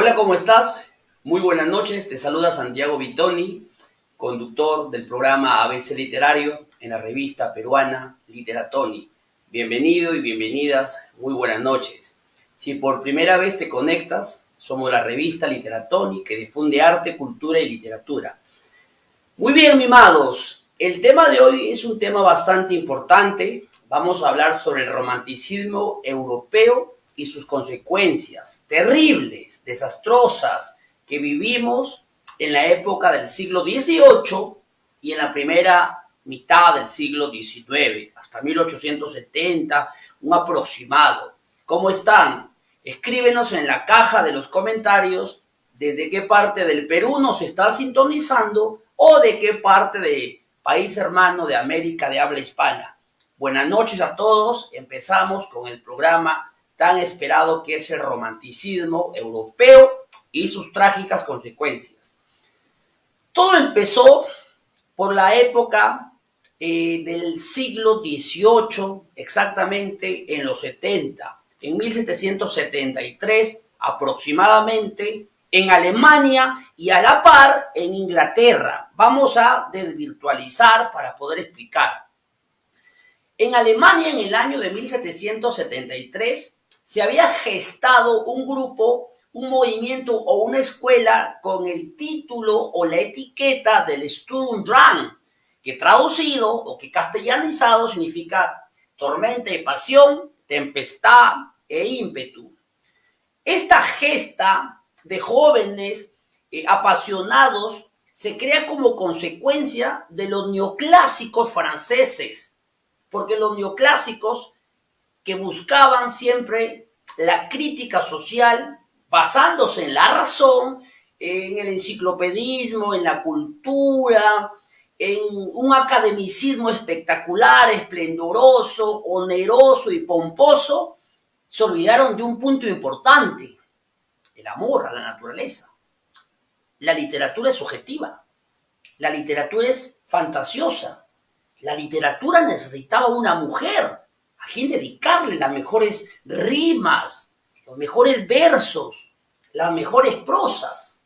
Hola, ¿cómo estás? Muy buenas noches, te saluda Santiago Vitoni, conductor del programa ABC Literario en la revista peruana Literatoni. Bienvenido y bienvenidas, muy buenas noches. Si por primera vez te conectas, somos la revista Literatoni que difunde arte, cultura y literatura. Muy bien, mimados, el tema de hoy es un tema bastante importante. Vamos a hablar sobre el romanticismo europeo y sus consecuencias terribles, desastrosas, que vivimos en la época del siglo XVIII y en la primera mitad del siglo XIX, hasta 1870, un aproximado. ¿Cómo están? Escríbenos en la caja de los comentarios desde qué parte del Perú nos está sintonizando o de qué parte de país hermano de América de habla hispana. Buenas noches a todos. Empezamos con el programa tan esperado que es el romanticismo europeo y sus trágicas consecuencias. Todo empezó por la época del siglo XVIII, exactamente en los 70, en 1773 aproximadamente, en Alemania y a la par en Inglaterra. Vamos a desvirtualizar para poder explicar. En Alemania, en el año de 1773, se había gestado un grupo, un movimiento o una escuela con el título o la etiqueta del Sturm und Drang, que traducido o que castellanizado significa tormenta de pasión, tempestad e ímpetu. Esta gesta de jóvenes apasionados se crea como consecuencia de los neoclásicos franceses, porque los neoclásicos que buscaban siempre la crítica social basándose en la razón, en el enciclopedismo, en la cultura, en un academicismo espectacular, esplendoroso, oneroso y pomposo, se olvidaron de un punto importante: el amor a la naturaleza. La literatura es subjetiva, la literatura es fantasiosa, la literatura necesitaba una mujer a quien dedicarle las mejores rimas, los mejores versos, las mejores prosas.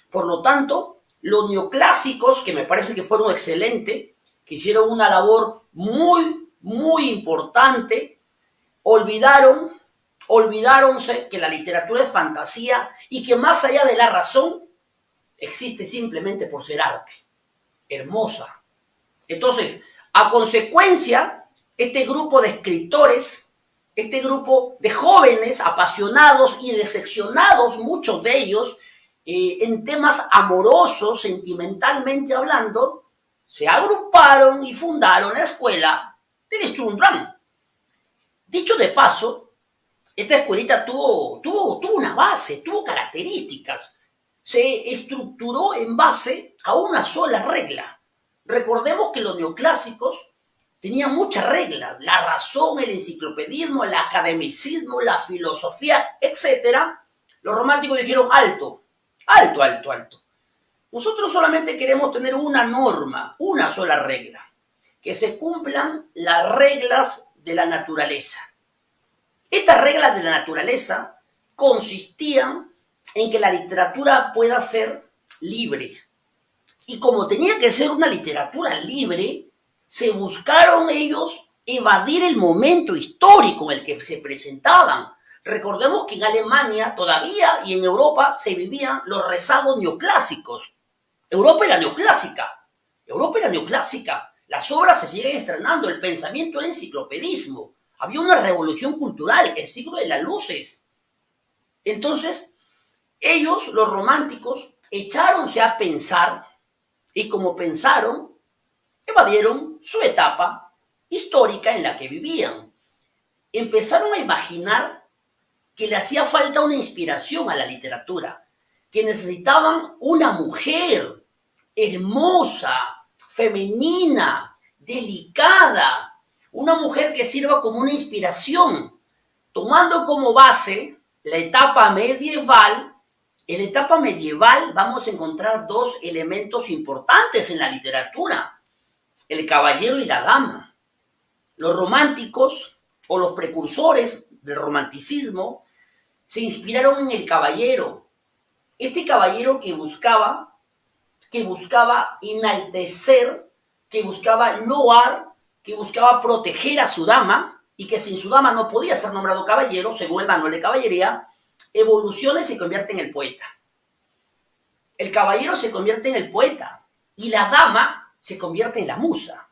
Por lo tanto, los neoclásicos, que me parece que fueron excelentes, que hicieron una labor muy importante, olvidaronse que la literatura es fantasía y que más allá de la razón existe simplemente por ser arte, hermosa. Entonces, a consecuencia, este grupo de escritores, este grupo de jóvenes apasionados y decepcionados, muchos de ellos, en temas amorosos, sentimentalmente hablando, se agruparon y fundaron la escuela del Sturm und Drang. Dicho de paso, esta escuelita tuvo una base, tuvo características. Se estructuró en base a una sola regla. Recordemos que los neoclásicos tenían muchas reglas: la razón, el enciclopedismo, el academicismo, la filosofía, etc. Los románticos dijeron: alto. Nosotros solamente queremos tener una norma, una sola regla: que se cumplan las reglas de la naturaleza. Estas reglas de la naturaleza consistían en que la literatura pueda ser libre. Y como tenía que ser una literatura libre, se buscaron ellos evadir el momento histórico en el que se presentaban. Recordemos que en Alemania todavía y en Europa se vivían los rezagos neoclásicos. Europa era neoclásica. Las obras se siguen estrenando, el pensamiento era enciclopedismo. Había una revolución cultural, el siglo de las luces. Entonces, ellos, los románticos, echáronse a pensar y como pensaron, evadieron su etapa histórica en la que vivían. Empezaron a imaginar que le hacía falta una inspiración a la literatura, que necesitaban una mujer hermosa, femenina, delicada, una mujer que sirva como una inspiración, tomando como base la etapa medieval. En la etapa medieval vamos a encontrar dos elementos importantes en la literatura: el caballero y la dama. Los románticos o los precursores del romanticismo se inspiraron en el caballero, Este caballero que buscaba enaltecer, que buscaba loar, que buscaba proteger a su dama y que sin su dama no podía ser nombrado caballero, según el manual de caballería, evoluciona y se convierte en el poeta. El caballero se convierte en el poeta y la dama se convierte en la musa.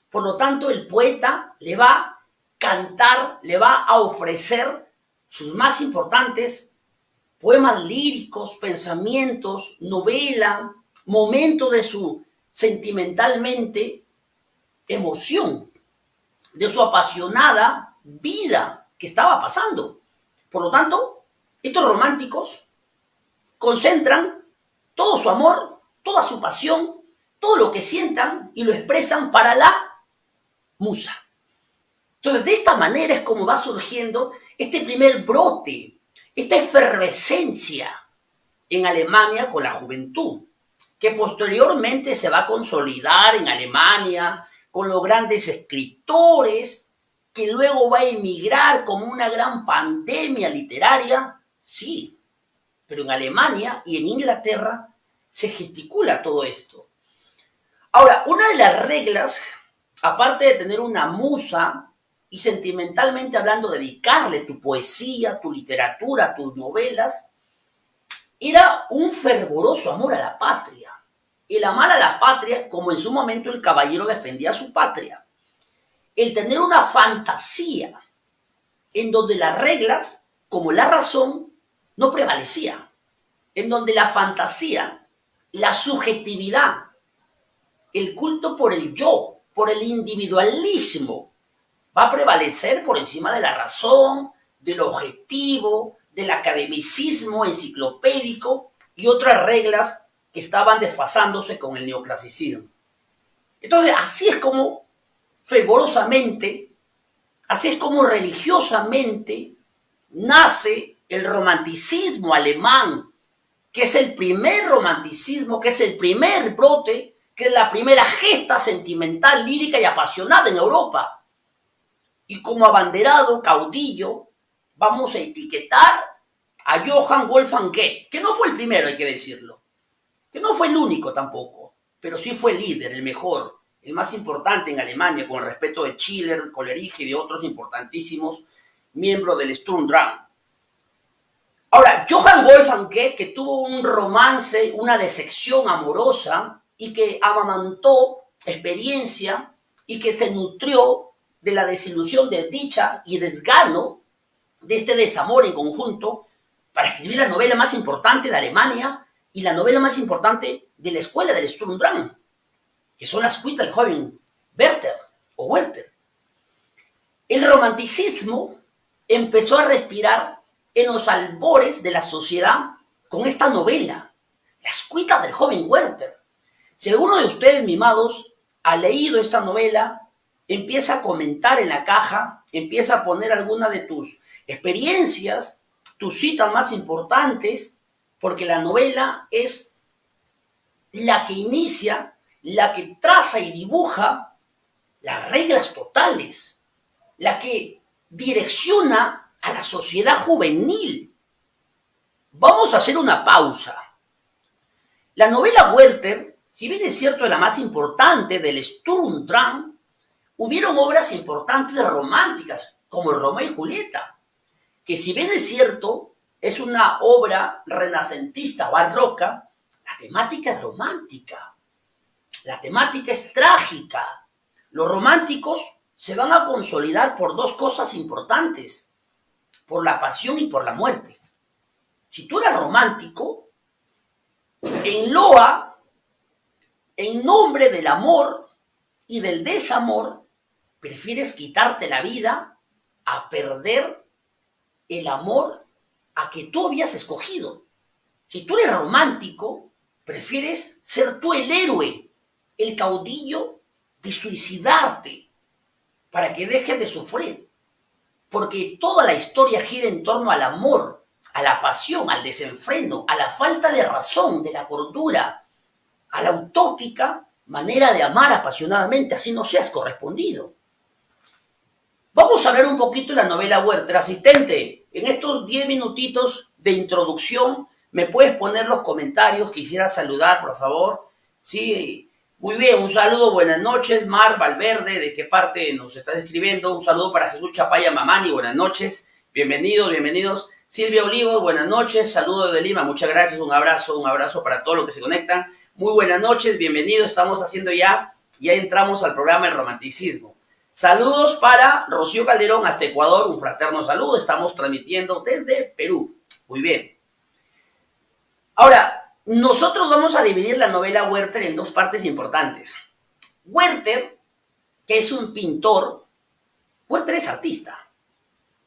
Por lo tanto, el poeta le va a cantar, le va a ofrecer sus más importantes poemas líricos, pensamientos, novela, momento de su sentimentalmente emoción, de su apasionada vida que estaba pasando. Por lo tanto, estos románticos concentran todo su amor, toda su pasión, todo lo que sientan y lo expresan para la musa. Entonces, de esta manera es como va surgiendo este primer brote, esta efervescencia en Alemania con la juventud, que posteriormente se va a consolidar en Alemania con los grandes escritores, que luego va a emigrar como una gran pandemia literaria, sí, pero en Alemania y en Inglaterra se gesticula todo esto. Ahora, una de las reglas, aparte de tener una musa y sentimentalmente hablando, dedicarle tu poesía, tu literatura, tus novelas, era un fervoroso amor a la patria. El amar a la patria, como en su momento el caballero defendía a su patria. El tener una fantasía en donde las reglas, como la razón, no prevalecía. En donde la fantasía, la subjetividad, el culto por el yo, por el individualismo, va a prevalecer por encima de la razón, del objetivo, del academicismo enciclopédico y otras reglas que estaban desfasándose con el neoclasicismo. Entonces, así es como fervorosamente, así es como religiosamente nace el romanticismo alemán, que es el primer romanticismo, que es el primer brote, que es la primera gesta sentimental, lírica y apasionada en Europa. Y como abanderado, caudillo, vamos a etiquetar a Johann Wolfgang Goethe, que no fue el primero, hay que decirlo, que no fue el único tampoco, pero sí fue el líder, el mejor, el más importante en Alemania, con el respeto de Schiller, Coleridge y de otros importantísimos miembros del Sturm und Drang. Ahora, Johann Wolfgang Goethe, que tuvo un romance, una decepción amorosa y que amamantó experiencia y que se nutrió de la desilusión, de dicha y desgano de este desamor en conjunto para escribir la novela más importante de Alemania y la novela más importante de la escuela del Sturm und Drang, que son las cuitas del joven Werther o Werther. El romanticismo empezó a respirar en los albores de la sociedad con esta novela, Las cuitas del joven Werther. Si alguno de ustedes, mimados, ha leído esta novela, empieza a comentar en la caja, empieza a poner alguna de tus experiencias, tus citas más importantes, porque la novela es la que inicia, la que traza y dibuja las reglas totales, la que direcciona a la sociedad juvenil. Vamos a hacer una pausa. La novela Werther, si bien es cierto, es la más importante del Sturm und Drang, hubieron obras importantes románticas, como Romeo y Julieta, que si bien es cierto, es una obra renacentista, barroca, la temática es romántica, la temática es trágica. Los románticos se van a consolidar por dos cosas importantes, por la pasión y por la muerte. Si tú eres romántico, en loa, en nombre del amor y del desamor, prefieres quitarte la vida a perder el amor a que tú habías escogido. Si tú eres romántico, prefieres ser tú el héroe, el caudillo de suicidarte para que dejes de sufrir. Porque toda la historia gira en torno al amor, a la pasión, al desenfreno, a la falta de razón, de la cordura, a la utópica manera de amar apasionadamente, así no seas correspondido. Vamos a hablar un poquito de la novela Werther. Asistente, en estos 10 minutitos de introducción, ¿Me puedes poner los comentarios? Quisiera saludar, por favor. Sí, muy bien, un saludo, buenas noches. Mar Valverde, ¿de qué parte nos estás escribiendo? Un saludo para Jesús Chapaya Mamani, buenas noches. Bienvenidos, bienvenidos. Silvia Olivo, buenas noches. Saludos de Lima, muchas gracias. Un abrazo para todos los que se conectan. Muy buenas noches, bienvenidos. Estamos haciendo ya entramos al programa El Romanticismo. Saludos para Rocío Calderón hasta Ecuador, un fraterno saludo. Estamos transmitiendo desde Perú. Muy bien. Ahora, nosotros vamos a dividir la novela Werther en dos partes importantes. Werther, que es un pintor, Werther es artista.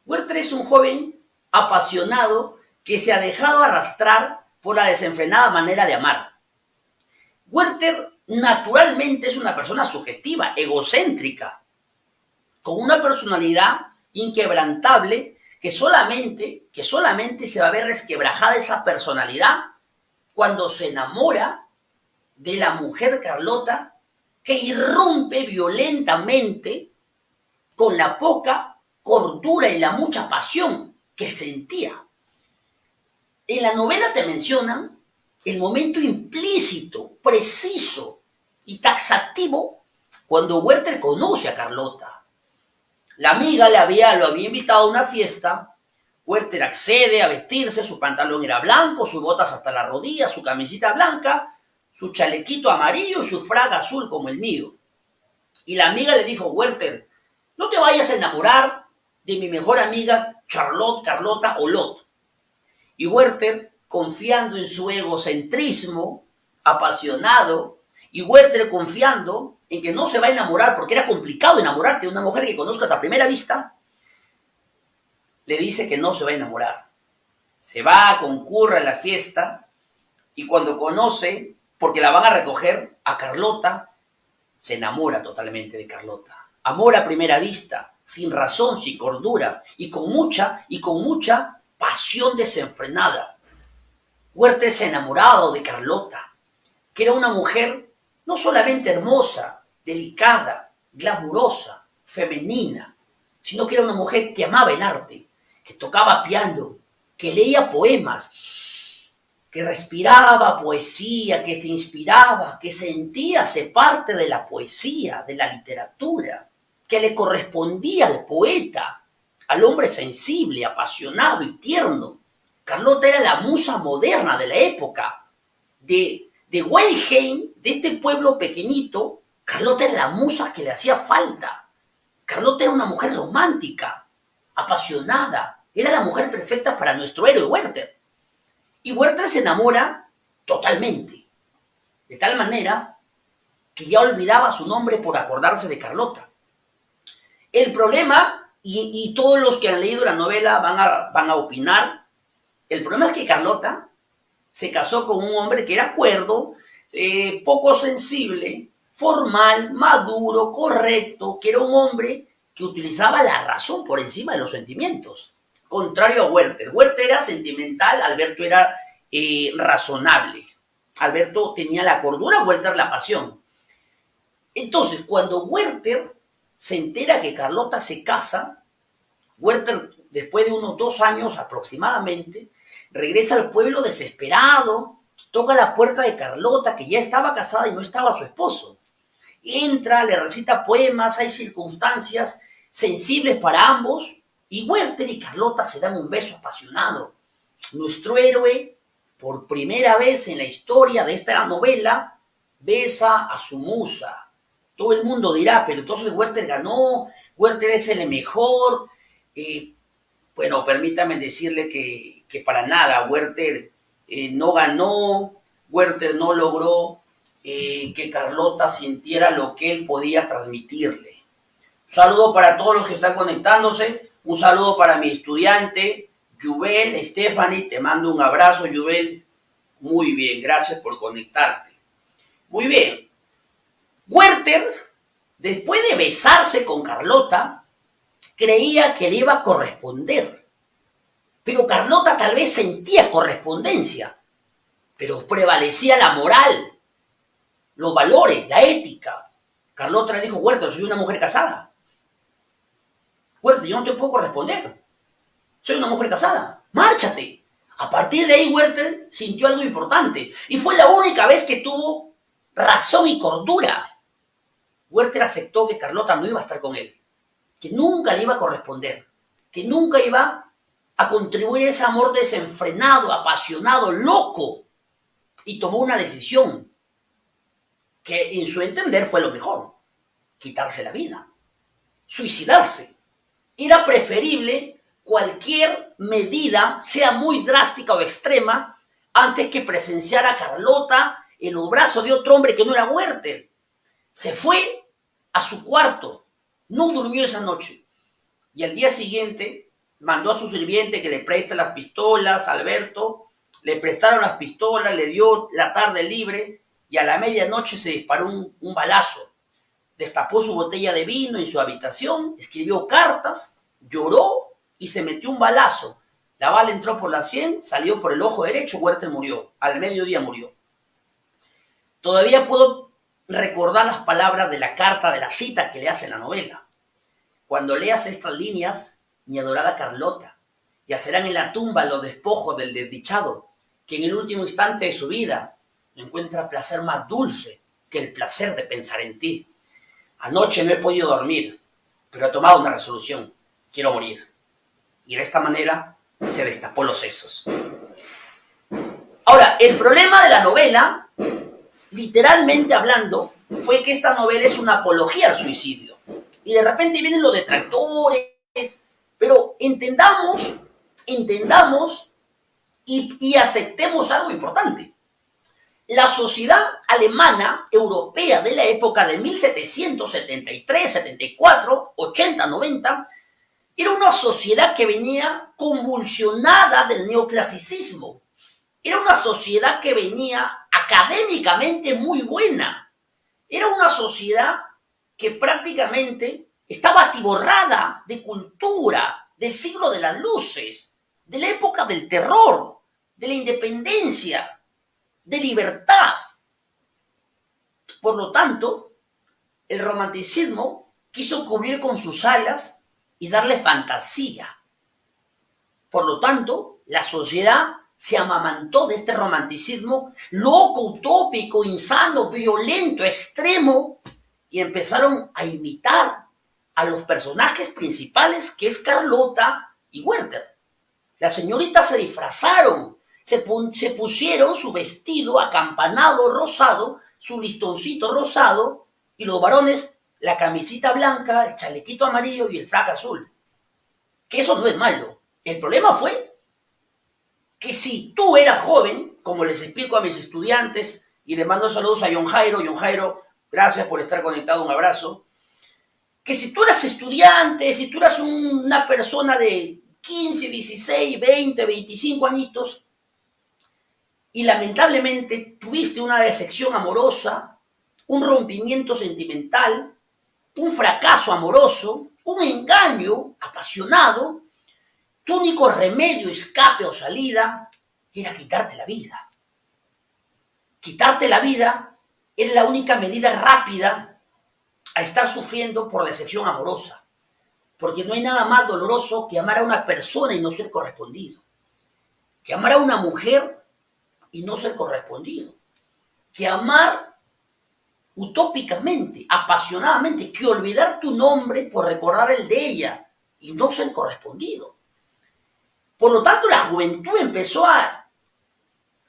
Werther es un joven apasionado que se ha dejado arrastrar por la desenfrenada manera de amar. Werther naturalmente es una persona subjetiva, egocéntrica, con una personalidad inquebrantable que solamente se va a ver resquebrajada esa personalidad cuando se enamora de la mujer Carlota, que irrumpe violentamente con la poca cordura y la mucha pasión que sentía. En la novela te mencionan el momento implícito, preciso y taxativo cuando Werther conoce a Carlota. La amiga lo había invitado a una fiesta. Werther accede a vestirse, su pantalón era blanco, sus botas hasta la rodilla, su camisita blanca, su chalequito amarillo y su fraga azul como el mío. Y la amiga le dijo: Werther, no te vayas a enamorar de mi mejor amiga Carlota Olot. Y Werther, confiando en su egocentrismo, apasionado, y Werther confiando en que no se va a enamorar, porque era complicado enamorarte de una mujer que conozcas a primera vista, le dice que no se va a enamorar. Se va, concurre a la fiesta, y cuando conoce, porque la van a recoger, a Carlota, se enamora totalmente de Carlota. Amor a primera vista, sin razón, sin cordura, y con mucha pasión desenfrenada. Werther se ha enamorado de Carlota, que era una mujer no solamente hermosa, delicada, glamurosa, femenina, sino que era una mujer que amaba el arte, que tocaba piano, que leía poemas, que respiraba poesía, que se inspiraba, que sentía ser parte de la poesía, de la literatura, que le correspondía al poeta, al hombre sensible, apasionado y tierno. Carlota era la musa moderna de la época. De Weilheim, de este pueblo pequeñito, Carlota era la musa que le hacía falta. Carlota era una mujer romántica, apasionada. Era la mujer perfecta para nuestro héroe Werther. Y Werther se enamora totalmente. De tal manera que ya olvidaba su nombre por acordarse de Carlota. El problema, y todos los que han leído la novela van a opinar, el problema es que Carlota se casó con un hombre que era cuerdo, poco sensible, formal, maduro, correcto, que era un hombre que utilizaba la razón por encima de los sentimientos. Contrario a Werther. Werther era sentimental, Alberto era razonable. Alberto tenía la cordura, Werther la pasión. Entonces, cuando Werther se entera que Carlota se casa, Werther, después de unos 2 años aproximadamente, regresa al pueblo desesperado, toca la puerta de Carlota, que ya estaba casada y no estaba su esposo. Entra, le recita poemas, hay circunstancias sensibles para ambos, y Werther y Carlota se dan un beso apasionado. Nuestro héroe, por primera vez en la historia de esta novela, besa a su musa. Todo el mundo dirá, pero entonces Werther ganó, Werther es el mejor. Bueno, permítame decirle que para nada, Werther no ganó, Werther no logró que Carlota sintiera lo que él podía transmitirle. Un saludo para todos los que están conectándose, un saludo para mi estudiante, Yubel, Stephanie, te mando un abrazo, Yubel. Muy bien, gracias por conectarte. Muy bien. Werther, después de besarse con Carlota, creía que le iba a corresponder. Pero Carlota tal vez sentía correspondencia, pero prevalecía la moral, los valores, la ética. Carlota le dijo: Werther, soy una mujer casada. Werther, yo no te puedo corresponder. Soy una mujer casada. Márchate. A partir de ahí, Werther sintió algo importante y fue la única vez que tuvo razón y cordura. Werther aceptó que Carlota no iba a estar con él, que nunca le iba a corresponder, que nunca iba a contribuir a ese amor desenfrenado, apasionado, loco, y tomó una decisión que en su entender fue lo mejor: quitarse la vida, suicidarse. Era preferible cualquier medida, sea muy drástica o extrema, antes que presenciar a Carlota en los brazos de otro hombre que no era Werther. Se fue a su cuarto, no durmió esa noche, y al día siguiente mandó a su sirviente que le preste las pistolas a Alberto. Le prestaron las pistolas, le dio la tarde libre y a la medianoche se disparó un balazo. Destapó su botella de vino en su habitación, escribió cartas, lloró y se metió un balazo. La bala entró por la sien, salió por el ojo derecho. Werther murió, al mediodía murió. Todavía puedo recordar las palabras de la carta de la cita que le hace en la novela. Cuando leas estas líneas, mi adorada Carlota, yacerán en la tumba los despojos del desdichado, que en el último instante de su vida no encuentra placer más dulce que el placer de pensar en ti. Anoche no he podido dormir, pero he tomado una resolución: quiero morir. Y de esta manera se destapó los sesos. Ahora, el problema de la novela, literalmente hablando, fue que esta novela es una apología al suicidio. Y de repente vienen los detractores, pero entendamos y aceptemos algo importante. La sociedad alemana, europea de la época de 1773, 74, 80, 90, era una sociedad que venía convulsionada del neoclasicismo. Era una sociedad que venía académicamente muy buena. Era una sociedad que prácticamente estaba atiborrada de cultura, del siglo de las luces, de la época del terror, de la independencia, de libertad. Por lo tanto, el romanticismo quiso cubrir con sus alas y darle fantasía. Por lo tanto, la sociedad se amamantó de este romanticismo loco, utópico, insano, violento, extremo, y empezaron a imitar a los personajes principales, que es Carlota y Werther. Las señoritas se disfrazaron, se pusieron su vestido acampanado rosado, su listoncito rosado, y los varones la camisita blanca, el chalequito amarillo y el frac azul. Que eso no es malo. El problema fue que si tú eras joven, como les explico a mis estudiantes, y les mando saludos a John Jairo, gracias por estar conectado, un abrazo, que si tú eras estudiante, si tú eras una persona de 15, 16, 20, 25 añitos, y lamentablemente tuviste una decepción amorosa, un rompimiento sentimental, un fracaso amoroso, un engaño apasionado, tu único remedio, escape o salida era quitarte la vida. Quitarte la vida era la única medida rápida a estar sufriendo por decepción amorosa. Porque no hay nada más doloroso que amar a una persona y no ser correspondido. Que amar a una mujer y no ser correspondido. Que amar utópicamente, apasionadamente, que olvidar tu nombre por recordar el de ella y no ser correspondido. Por lo tanto, la juventud empezó a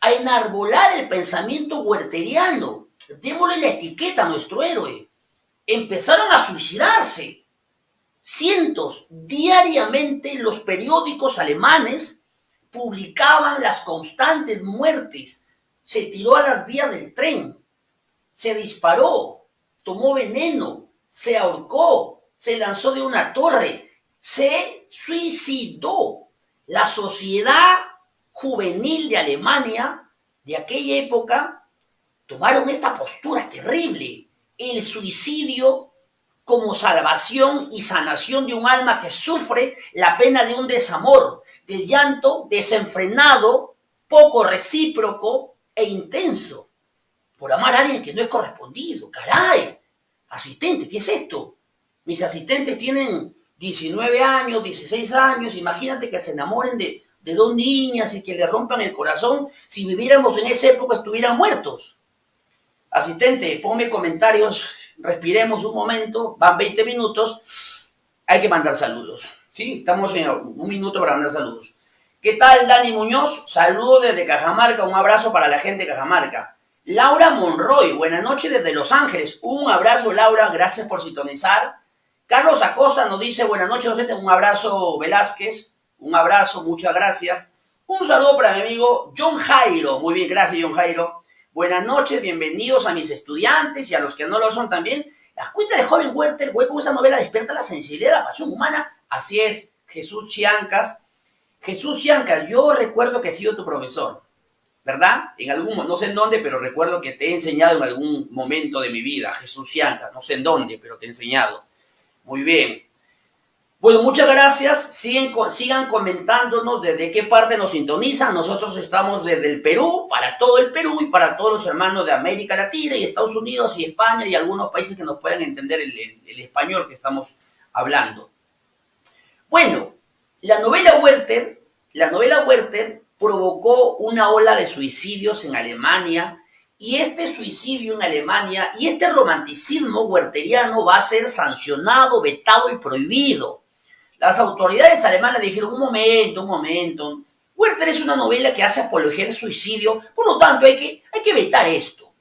enarbolar el pensamiento wertheriano. Démosle la etiqueta a nuestro héroe. Empezaron a suicidarse. Cientos, diariamente los periódicos alemanes publicaban las constantes muertes. Se tiró a las vías del tren, se disparó, tomó veneno, se ahorcó, se lanzó de una torre, se suicidó. La sociedad juvenil de Alemania de aquella época tomaron esta postura terrible, el suicidio como salvación y sanación de un alma que sufre la pena de un desamor, del llanto desenfrenado, poco recíproco e intenso, por amar a alguien que no es correspondido. ¡Caray! Asistente, ¿qué es esto? Mis asistentes tienen 19 años, 16 años, imagínate que se enamoren de de dos niñas y que le rompan el corazón, si viviéramos en esa época estuvieran muertos. Asistente, ponme comentarios, respiremos un momento, van 20 minutos, hay que mandar saludos. Sí, estamos en un minuto para mandar saludos. ¿Qué tal, Dani Muñoz? Saludos desde Cajamarca, un abrazo para la gente de Cajamarca. Laura Monroy, buenas noches desde Los Ángeles. Un abrazo, Laura, gracias por sintonizar. Carlos Acosta nos dice, buenas noches, docente. Un abrazo, Velázquez. Un abrazo, muchas gracias. Un saludo para mi amigo John Jairo. Muy bien, gracias, John Jairo. Buenas noches, bienvenidos a mis estudiantes y a los que no lo son también. Las cuentas de joven Werther, güey, con esa novela despierta la sensibilidad, la pasión humana. Así es, Jesús Chiancas. Jesús Chiancas, yo recuerdo que he sido tu profesor, ¿verdad? En algún, no sé en dónde, pero recuerdo que te he enseñado en algún momento de mi vida, Jesús Chiancas, no sé en dónde, pero te he enseñado. Muy bien. Bueno, muchas gracias. Sigan comentándonos desde qué parte nos sintonizan. Nosotros estamos desde el Perú, para todo el Perú y para todos los hermanos de América Latina y Estados Unidos y España y algunos países que nos puedan entender el español que estamos hablando. Bueno, la novela Werther provocó una ola de suicidios en Alemania y este suicidio en Alemania y este romanticismo wertheriano va a ser sancionado, vetado y prohibido. Las autoridades alemanas dijeron, un momento. Werther es una novela que hace apología al suicidio, por lo tanto hay que vetar esto.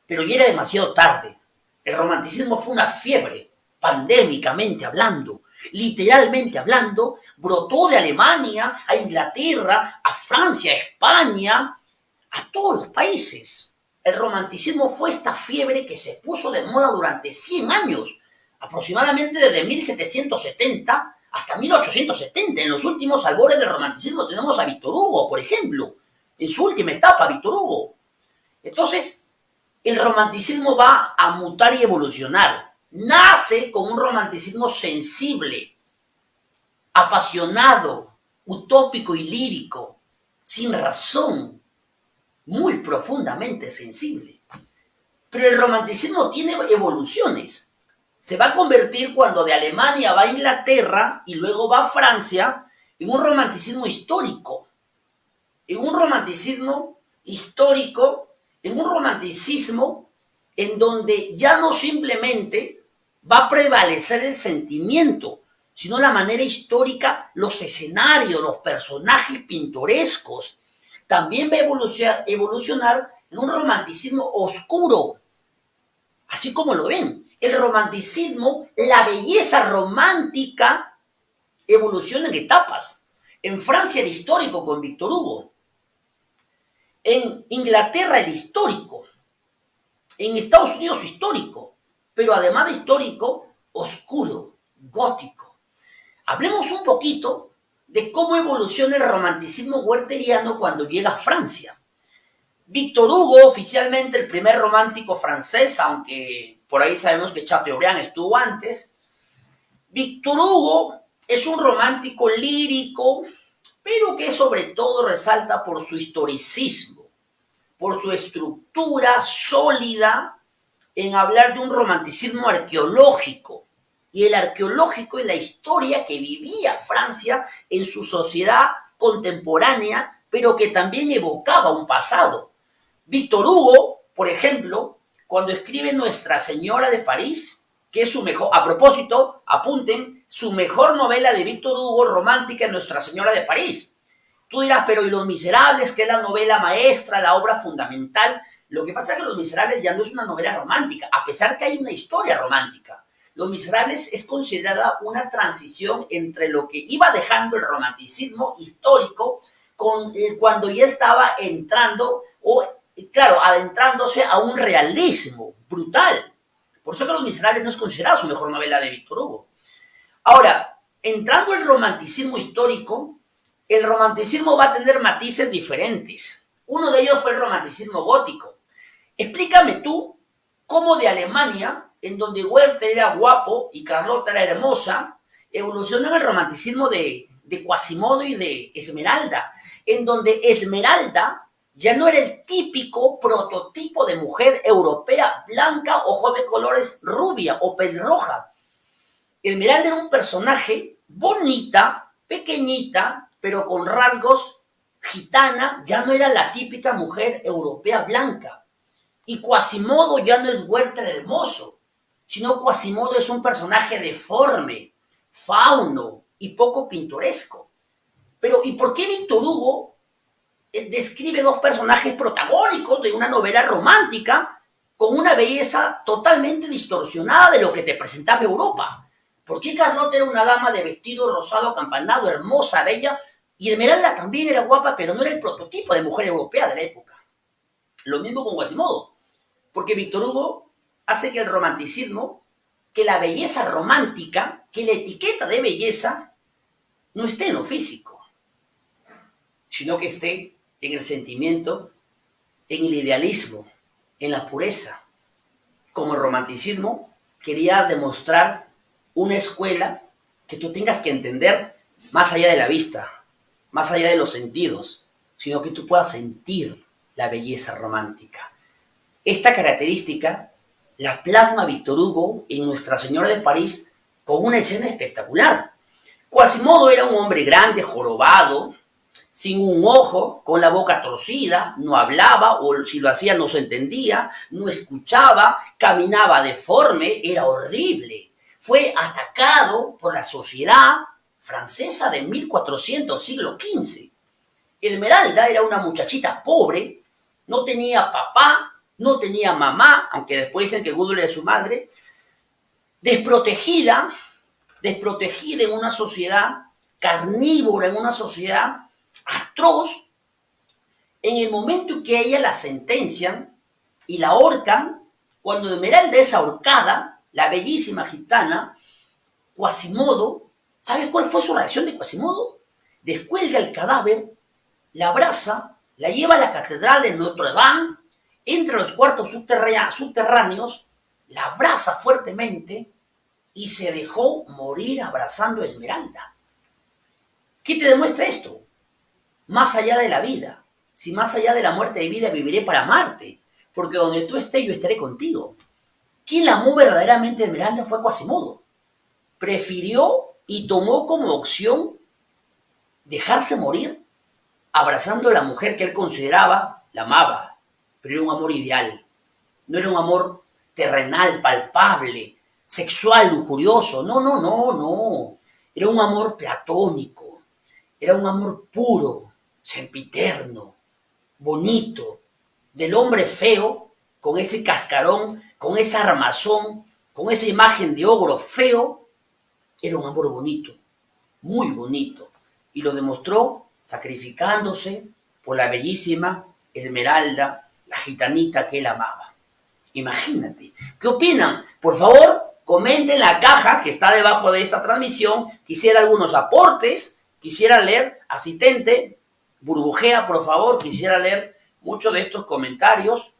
Pero ya era demasiado tarde. El romanticismo fue una fiebre, pandémicamente hablando, literalmente hablando, brotó de Alemania a Inglaterra, a Francia, a España, a todos los países. El romanticismo fue esta fiebre que se puso de moda durante 100 años, aproximadamente desde 1770 hasta 1870. En los últimos albores del romanticismo tenemos a Víctor Hugo, por ejemplo, en su última etapa, Víctor Hugo. Entonces, el romanticismo va a mutar y evolucionar. Nace con un romanticismo sensible, apasionado, utópico y lírico, sin razón, muy profundamente sensible. Pero el romanticismo tiene evoluciones. Se va a convertir cuando de Alemania va a Inglaterra y luego va a Francia en un romanticismo histórico. En un romanticismo histórico, en un romanticismo en donde ya no simplemente va a prevalecer el sentimiento, sino la manera histórica, los escenarios, los personajes pintorescos. También va a evolucionar en un romanticismo oscuro, así como lo ven. El romanticismo, la belleza romántica, evoluciona en etapas. En Francia el histórico con Víctor Hugo, en Inglaterra el histórico, en Estados Unidos histórico, pero además de histórico, oscuro, gótico. Hablemos un poquito de cómo evoluciona el romanticismo wertheriano cuando llega a Francia. Víctor Hugo, oficialmente el primer romántico francés, aunque por ahí sabemos que Chateaubriand estuvo antes. Víctor Hugo es un romántico lírico, pero que sobre todo resalta por su historicismo, por su estructura sólida en hablar de un romanticismo arqueológico. Y el arqueológico es la historia que vivía Francia en su sociedad contemporánea, pero que también evocaba un pasado. Víctor Hugo, por ejemplo, cuando escribe Nuestra Señora de París, que es su mejor, a propósito, apunten, su mejor novela de Víctor Hugo romántica es Nuestra Señora de París. Tú dirás, pero ¿y Los Miserables, que es la novela maestra, la obra fundamental? Lo que pasa es que Los Miserables ya no es una novela romántica, a pesar que hay una historia romántica. Los Miserables es considerada una transición entre lo que iba dejando el romanticismo histórico cuando ya estaba entrando, adentrándose a un realismo brutal. Por eso que Los Miserables no es considerada su mejor novela de Víctor Hugo. Ahora, entrando el romanticismo histórico, el romanticismo va a tener matices diferentes. Uno de ellos fue el romanticismo gótico. Explícame tú cómo de Alemania, en donde Werther era guapo y Carlota era hermosa, evolucionó el romanticismo de Quasimodo y de Esmeralda, en donde Esmeralda ya no era el típico prototipo de mujer europea, blanca, ojos de colores rubia o pelirroja. Esmeralda era un personaje bonita, pequeñita, pero con rasgos gitana, ya no era la típica mujer europea blanca. Y Quasimodo ya no es Werther el Hermoso, sino Quasimodo es un personaje deforme, fauno y poco pintoresco. Pero, ¿y por qué Víctor Hugo describe dos personajes protagónicos de una novela romántica con una belleza totalmente distorsionada de lo que te presentaba Europa? ¿Por qué Carlota era una dama de vestido rosado acampanado, hermosa, bella? Y Esmeralda también era guapa, pero no era el prototipo de mujer europea de la época. Lo mismo con Quasimodo, porque Víctor Hugo hace que el romanticismo, que la belleza romántica, que la etiqueta de belleza, no esté en lo físico, sino que esté en el sentimiento, en el idealismo, en la pureza. Como el romanticismo quería demostrar una escuela que tú tengas que entender más allá de la vista, más allá de los sentidos, sino que tú puedas sentir la belleza romántica. Esta característica la plasma Víctor Hugo en Nuestra Señora de París con una escena espectacular. Quasimodo era un hombre grande, jorobado, sin un ojo, con la boca torcida, no hablaba, o si lo hacía no se entendía, no escuchaba, caminaba deforme, era horrible. Fue atacado por la sociedad francesa de 1400, siglo XV. Esmeralda era una muchachita pobre, no tenía papá, no tenía mamá, aunque después dicen que Gudule era su madre, desprotegida en una sociedad carnívora, en una sociedad atroz. En el momento en que a ella la sentencian y la ahorcan, cuando Esmeralda es ahorcada, la bellísima gitana, Quasimodo, ¿sabes cuál fue su reacción de Quasimodo? Descuelga el cadáver, la abraza, la lleva a la catedral de Notre Dame, entra a los cuartos subterráneos, la abraza fuertemente y se dejó morir abrazando a Esmeralda. ¿Qué te demuestra esto? Más allá de la vida, si más allá de la muerte y vida viviré para amarte, porque donde tú estés yo estaré contigo. Quien la amó verdaderamente a Esmeralda fue Quasimodo. Prefirió y tomó como opción dejarse morir abrazando a la mujer que él consideraba la amaba, pero era un amor ideal, no era un amor terrenal, palpable, sexual, lujurioso, no, era un amor platónico, era un amor puro, sempiterno, bonito, del hombre feo, con ese cascarón, con esa armazón, con esa imagen de ogro feo, era un amor bonito, muy bonito, y lo demostró sacrificándose por la bellísima Esmeralda, la gitanita que él amaba. Imagínate. ¿Qué opinan? Por favor, comenten en la caja que está debajo de esta transmisión. Quisiera algunos aportes, quisiera leer, asistente, burbujea, por favor, quisiera leer muchos de estos comentarios.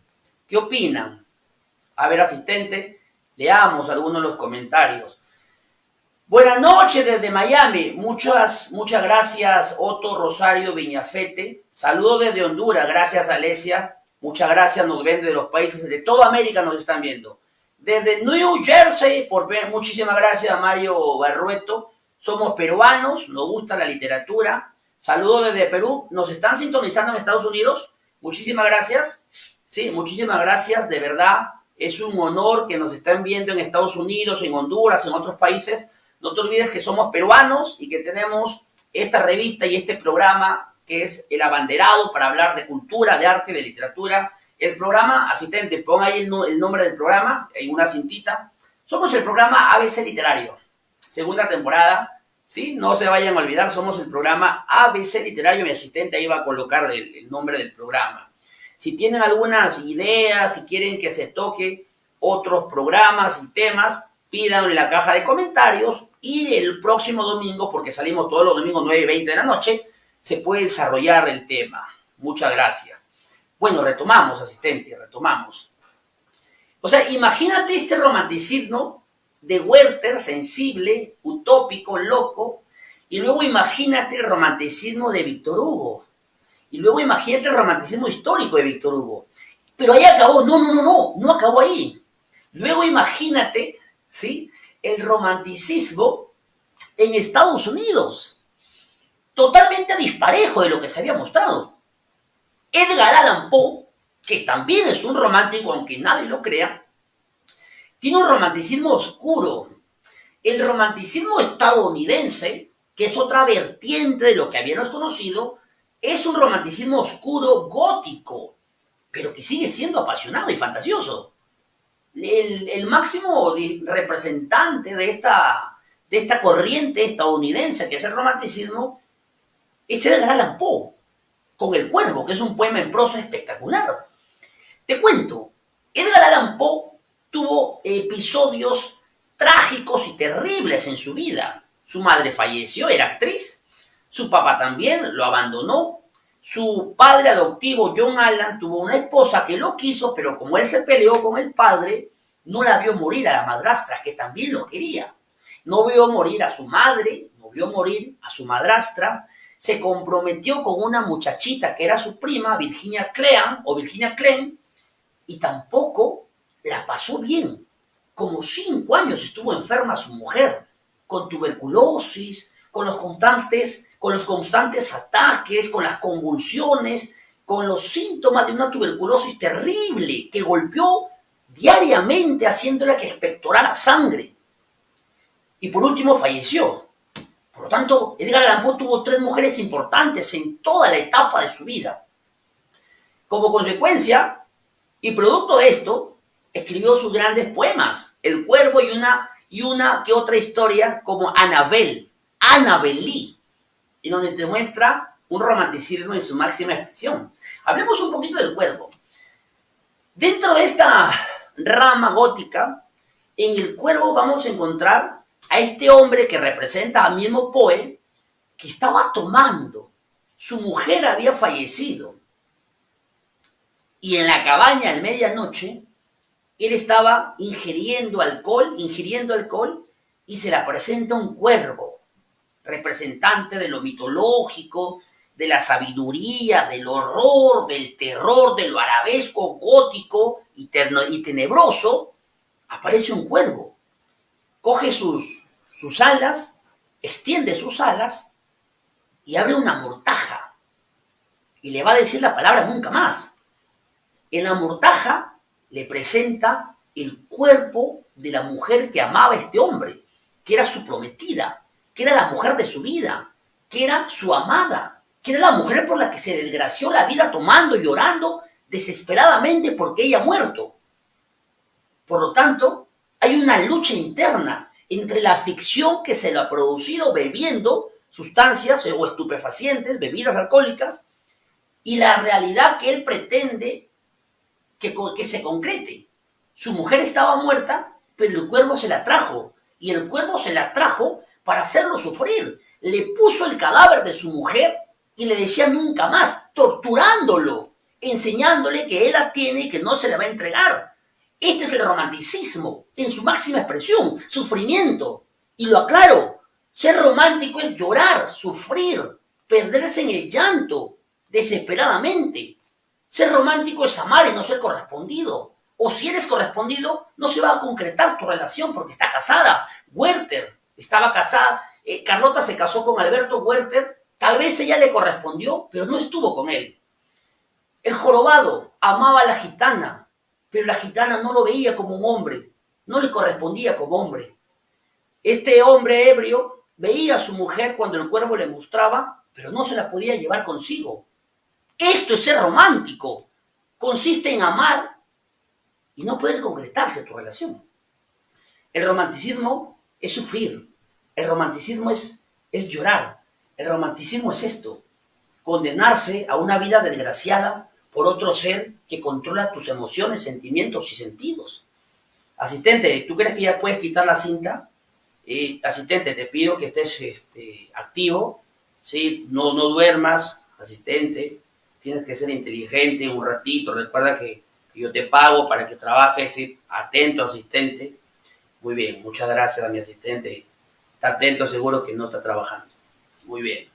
¿Qué opinan? A ver, asistente, leamos algunos de los comentarios. Buenas noches desde Miami. Muchas gracias, Otto Rosario Viñafete. Saludos desde Honduras. Gracias, Alesia. Muchas gracias. Nos ven de los países de toda América, nos están viendo. Desde New Jersey, por ver, muchísimas gracias a Mario Barrueto. Somos peruanos, nos gusta la literatura. Saludos desde Perú. ¿Nos están sintonizando en Estados Unidos? Muchísimas gracias. Sí, muchísimas gracias. De verdad, es un honor que nos estén viendo en Estados Unidos, en Honduras, en otros países. No te olvides que somos peruanos y que tenemos esta revista y este programa que es el abanderado para hablar de cultura, de arte, de literatura. El programa, asistente, pon ahí el nombre del programa, hay una cintita. Somos el programa ABC Literario, segunda temporada, ¿sí? No se vayan a olvidar, somos el programa ABC Literario. Mi asistente ahí va a colocar el nombre del programa. Si tienen algunas ideas, si quieren que se toque otros programas y temas, pidan en la caja de comentarios y el próximo domingo, porque salimos todos los domingos 9:20 de la noche, se puede desarrollar el tema. Muchas gracias. Bueno, retomamos, asistente, retomamos. O sea, imagínate este romanticismo de Werther, sensible, utópico, loco, y luego imagínate el romanticismo de Víctor Hugo, y luego imagínate el romanticismo histórico de Víctor Hugo. Pero ahí acabó, no acabó ahí. Luego imagínate, ¿sí?, el romanticismo en Estados Unidos. totalmente disparejo de lo que se había mostrado. Edgar Allan Poe, que también es un romántico, aunque nadie lo crea, tiene un romanticismo oscuro. El romanticismo estadounidense, que es otra vertiente de lo que habíamos conocido, es un romanticismo oscuro gótico, pero que sigue siendo apasionado y fantasioso. El máximo representante de esta corriente estadounidense, que es el romanticismo, es Edgar Allan Poe, con El Cuervo, que es un poema en prosa espectacular. Te cuento, Edgar Allan Poe tuvo episodios trágicos y terribles en su vida. Su madre falleció, era actriz. Su papá también lo abandonó. Su padre adoptivo, John Allan, tuvo una esposa que lo quiso, pero como él se peleó con el padre, no la vio morir a la madrastra, que también lo quería. No vio morir a su madre, no vio morir a su madrastra. Se comprometió con una muchachita que era su prima, Virginia Clemm, y tampoco la pasó bien. Como 5 años estuvo enferma su mujer, con tuberculosis, con los constantes ataques, con las convulsiones, con los síntomas de una tuberculosis terrible que golpeó diariamente haciéndola que expectorara sangre. Y por último falleció. Por lo tanto, Edgar Allan Poe tuvo 3 mujeres importantes en toda la etapa de su vida. Como consecuencia, y producto de esto, escribió sus grandes poemas, El Cuervo y una que otra historia como Annabel Lee, en donde te muestra un romanticismo en su máxima expresión. Hablemos un poquito del Cuervo. Dentro de esta rama gótica, en El Cuervo vamos a encontrar a este hombre que representa al mismo Poe, que estaba tomando. Su mujer había fallecido. Y en la cabaña a medianoche, él estaba ingiriendo alcohol, y se le presenta un cuervo, representante de lo mitológico, de la sabiduría, del horror, del terror, de lo arabesco, gótico y tenebroso. Aparece un cuervo, coge sus alas, extiende sus alas y abre una mortaja y le va a decir la palabra nunca más. En la mortaja le presenta el cuerpo de la mujer que amaba a este hombre, que era su prometida, que era la mujer de su vida, que era su amada, que era la mujer por la que se desgració la vida tomando y llorando desesperadamente porque ella ha muerto. Por lo tanto, hay una lucha interna entre la ficción que se lo ha producido bebiendo sustancias o estupefacientes, bebidas alcohólicas, y la realidad que él pretende que se concrete. Su mujer estaba muerta, pero el cuervo se la trajo. Y el cuervo se la trajo para hacerlo sufrir. Le puso el cadáver de su mujer y le decía nunca más, torturándolo, enseñándole que él la tiene y que no se le va a entregar. Este es el romanticismo en su máxima expresión, sufrimiento. Y lo aclaro, ser romántico es llorar, sufrir, perderse en el llanto, desesperadamente. Ser romántico es amar y no ser correspondido. O si eres correspondido, no se va a concretar tu relación porque está casada. Werther estaba casada. Carlota se casó con Alberto Werther. Tal vez ella le correspondió, pero no estuvo con él. El jorobado amaba a la gitana, pero la gitana no lo veía como un hombre. No le correspondía como hombre. Este hombre ebrio veía a su mujer cuando el cuervo le mostraba, pero no se la podía llevar consigo. Esto es ser romántico. Consiste en amar y no poder concretarse tu relación. El romanticismo es sufrir. El romanticismo es llorar. El romanticismo es esto. Condenarse a una vida desgraciada por otro ser que controla tus emociones, sentimientos y sentidos. Asistente, ¿tú crees que ya puedes quitar la cinta? Asistente, te pido que estés activo. ¿Sí? No duermas, asistente. Tienes que ser inteligente un ratito. Recuerda que yo te pago para que trabajes. Atento, asistente. Muy bien, muchas gracias a mi asistente. Está atento, seguro que no está trabajando. Muy bien.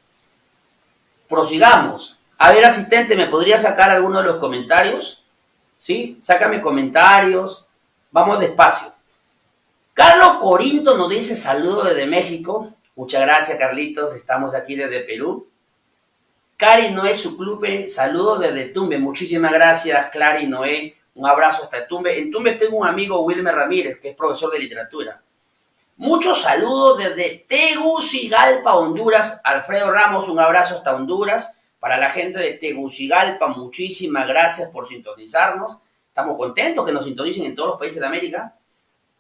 Prosigamos. A ver, asistente, ¿me podría sacar alguno de los comentarios? ¿Sí? Sácame comentarios. Vamos despacio. Carlos Corinto nos dice saludos desde México. Muchas gracias, Carlitos. Estamos aquí desde Perú. Cari Noé Suclupe, saludos desde Tumbe. Muchísimas gracias, Clary Noé. Un abrazo hasta Tumbe. En Tumbe tengo un amigo, Wilmer Ramírez, que es profesor de literatura. Muchos saludos desde Tegucigalpa, Honduras. Alfredo Ramos, un abrazo hasta Honduras. Para la gente de Tegucigalpa, muchísimas gracias por sintonizarnos. Estamos contentos que nos sintonicen en todos los países de América.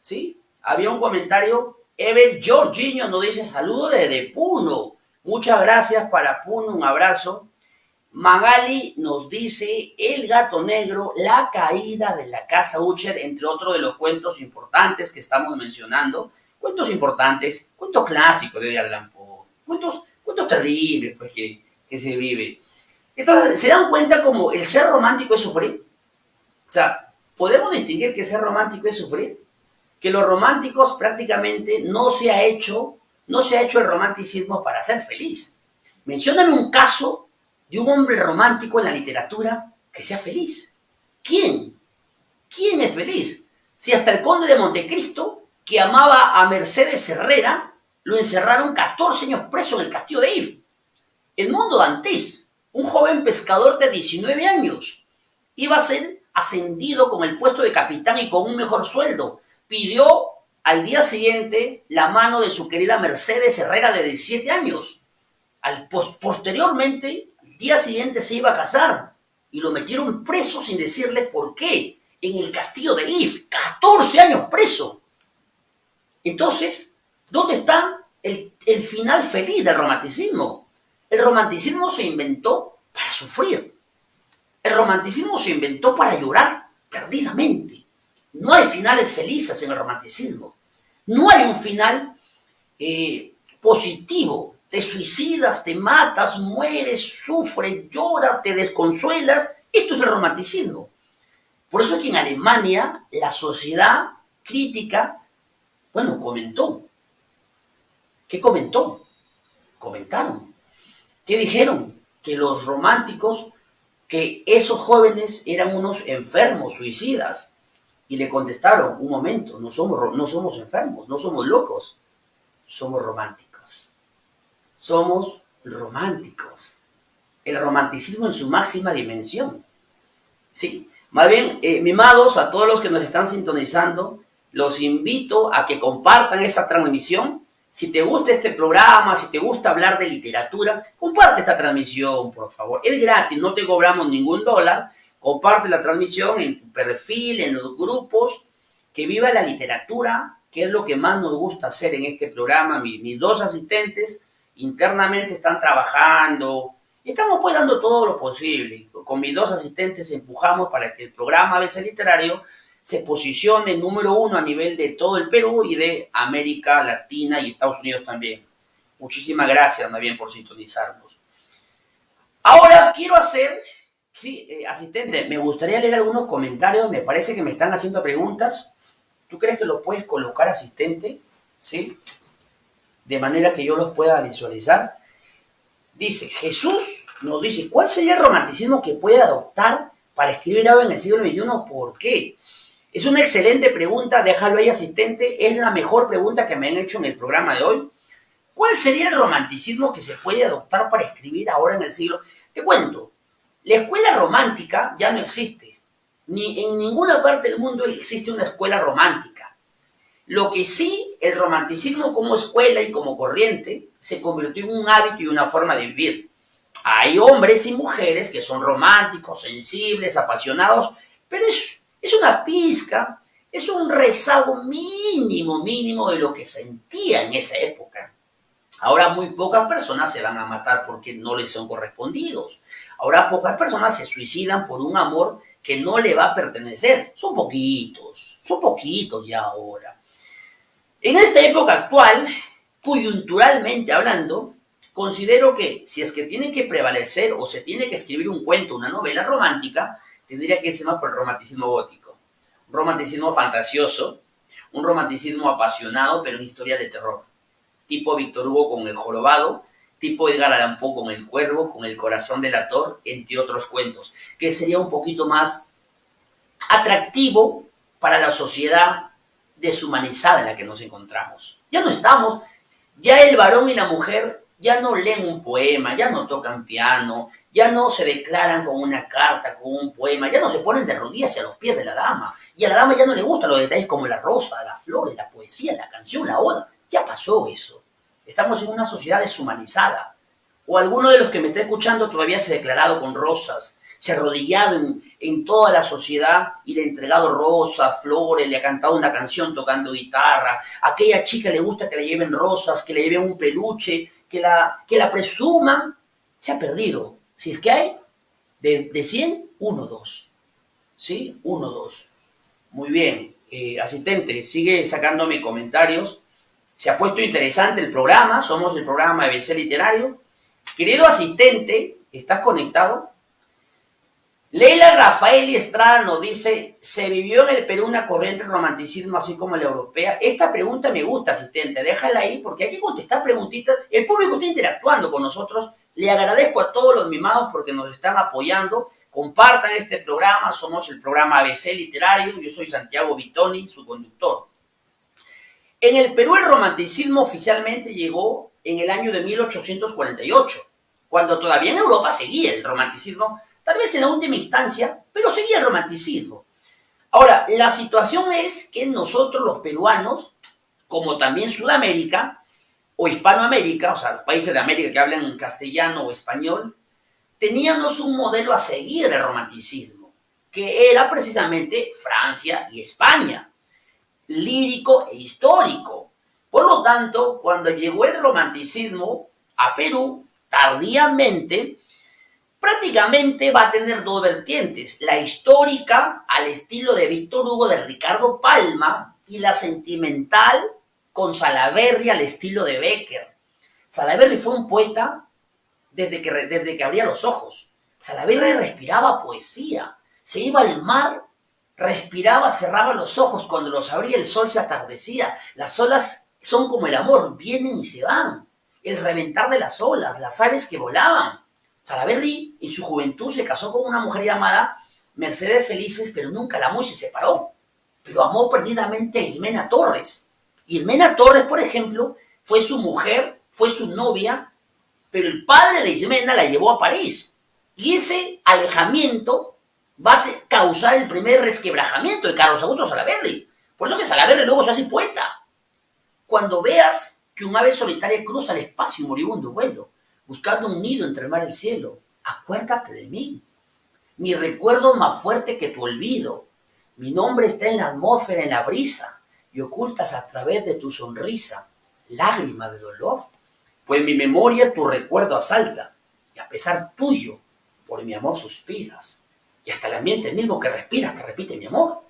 ¿Sí? Había un comentario. Ever Jorginho nos dice saludos desde Puno. Muchas gracias para Puno, un abrazo. Magali nos dice El gato negro, la caída de la casa Usher, entre otros de los cuentos importantes que estamos mencionando. Cuentos importantes, cuentos clásicos de Edgar Allan Poe, cuentos terribles pues, que se vive. Entonces, ¿se dan cuenta como el ser romántico es sufrir? O sea, ¿podemos distinguir que ser romántico es sufrir? Que los románticos prácticamente no se ha hecho el romanticismo para ser feliz. Mencióname un caso de un hombre romántico en la literatura que sea feliz. ¿Quién? ¿Quién es feliz? Si hasta el conde de Montecristo, que amaba a Mercedes Herrera, lo encerraron 14 años preso en el castillo de If. El mundo Dantes, un joven pescador de 19 años, iba a ser ascendido con el puesto de capitán y con un mejor sueldo. Pidió al día siguiente la mano de su querida Mercedes Herrera de 17 años. Posteriormente, al día siguiente se iba a casar y lo metieron preso sin decirle por qué en el castillo de If. 14 años preso. Entonces, ¿dónde está el final feliz del romanticismo? El romanticismo se inventó para sufrir. El romanticismo se inventó para llorar perdidamente. No hay finales felices en el romanticismo. No hay un final positivo. Te suicidas, te matas, mueres, sufres, lloras, te desconsuelas. Esto es el romanticismo. Por eso es que en Alemania la sociedad crítica, comentó. ¿Qué comentó? Comentaron. ¿Qué dijeron? Que los románticos, que esos jóvenes eran unos enfermos, suicidas. Y le contestaron, un momento, no somos enfermos, no somos locos, somos románticos. Somos románticos. El romanticismo en su máxima dimensión. Sí, más bien, mimados, a todos los que nos están sintonizando, los invito a que compartan esa transmisión. Si te gusta este programa, si te gusta hablar de literatura, comparte esta transmisión, por favor. Es gratis, no te cobramos ningún dólar. Comparte la transmisión en tu perfil, en los grupos. Que viva la literatura, que es lo que más nos gusta hacer en este programa. Mis dos asistentes internamente están trabajando. Estamos pues dando todo lo posible. Con mis dos asistentes empujamos para que el programa ABC Literario se posicione número 1 a nivel de todo el Perú y de América Latina y Estados Unidos también. Muchísimas gracias, más bien, por sintonizarnos. Ahora quiero hacer... Sí, asistente, me gustaría leer algunos comentarios. Me parece que me están haciendo preguntas. ¿Tú crees que lo puedes colocar, asistente? ¿Sí? De manera que yo los pueda visualizar. Dice, Jesús nos dice, ¿cuál sería el romanticismo que puede adoptar para escribir algo en el siglo XXI? ¿Por qué? Es una excelente pregunta, déjalo ahí, asistente. Es la mejor pregunta que me han hecho en el programa de hoy. ¿Cuál sería el romanticismo que se puede adoptar para escribir ahora en el siglo? Te cuento. La escuela romántica ya no existe. Ni en ninguna parte del mundo existe una escuela romántica. Lo que sí, el romanticismo como escuela y como corriente se convirtió en un hábito y una forma de vivir. Hay hombres y mujeres que son románticos, sensibles, apasionados, pero es una pizca, es un rezago mínimo de lo que sentía en esa época. Ahora muy pocas personas se van a matar porque no les son correspondidos. Ahora pocas personas se suicidan por un amor que no le va a pertenecer. Son poquitos ya ahora. En esta época actual, coyunturalmente hablando, considero que si es que tiene que prevalecer o se tiene que escribir un cuento, una novela romántica, tendría que ser más por el romanticismo gótico. Un romanticismo fantasioso, un romanticismo apasionado, pero en historia de terror. Tipo Víctor Hugo con El jorobado, tipo Edgar Allan Poe con El cuervo, con El corazón delator, entre otros cuentos, que sería un poquito más atractivo para la sociedad deshumanizada en la que nos encontramos. Ya no estamos Ya el varón y la mujer ya no leen un poema, ya no tocan piano, ya no se declaran con una carta, con un poema, ya no se ponen de rodillas a los pies de la dama. Y a la dama ya no le gustan los detalles como la rosa, las flores, la poesía, la canción, la oda. Ya pasó eso. Estamos en una sociedad deshumanizada. O alguno de los que me está escuchando todavía se ha declarado con rosas, se ha arrodillado en toda la sociedad y le ha entregado rosas, flores, le ha cantado una canción tocando guitarra. A aquella chica le gusta que le lleven rosas, que le lleven un peluche, que la presuman. Se ha perdido. Si es que hay, de 100, 1 2. ¿Sí? 1 2. Muy bien. Asistente, sigue sacándome comentarios. Se ha puesto interesante el programa. Somos el programa ABC Literario. Querido asistente, ¿estás conectado? Leila Rafael Estrada nos dice, ¿se vivió en el Perú una corriente de romanticismo así como la europea? Esta pregunta me gusta, asistente, déjala ahí porque hay que contestar preguntitas. El público está interactuando con nosotros. Le agradezco a todos los mimados porque nos están apoyando. Compartan este programa, somos el programa ABC Literario. Yo soy Santiago Vitoni, su conductor. En el Perú el romanticismo oficialmente llegó en el año de 1848, cuando todavía en Europa seguía el romanticismo, tal vez en la última instancia, pero seguía el romanticismo. Ahora, la situación es que nosotros los peruanos, como también Sudamérica o Hispanoamérica, o sea, los países de América que hablan castellano o español, teníamos un modelo a seguir del romanticismo, que era precisamente Francia y España, lírico e histórico. Por lo tanto, cuando llegó el romanticismo a Perú, tardíamente, prácticamente va a tener dos vertientes, la histórica al estilo de Víctor Hugo de Ricardo Palma y la sentimental con Salaverry al estilo de Bécquer. Salaverry fue un poeta desde que abría los ojos. Salaverry respiraba poesía, se iba al mar, respiraba, cerraba los ojos, cuando los abría el sol se atardecía, las olas son como el amor, vienen y se van, el reventar de las olas, las aves que volaban. Salaverry en su juventud se casó con una mujer llamada Mercedes Felices, pero nunca la amó y se separó. Pero amó perdidamente a Ismena Torres. Ismena Torres, por ejemplo, fue su mujer, fue su novia, pero el padre de Ismena la llevó a París. Y ese alejamiento va a causar el primer resquebrajamiento de Carlos Augusto Salaverry. Por eso que Salaverry luego se hace poeta. Cuando veas que un ave solitaria cruza el espacio en moribundo vuelo, buscando un nido entre el mar y el cielo, acuérdate de mí. Mi recuerdo es más fuerte que tu olvido. Mi nombre está en la atmósfera, en la brisa, y ocultas a través de tu sonrisa lágrimas de dolor. Pues mi memoria tu recuerdo asalta, y a pesar tuyo, por mi amor suspiras. Y hasta el ambiente mismo que respiras te repite mi amor.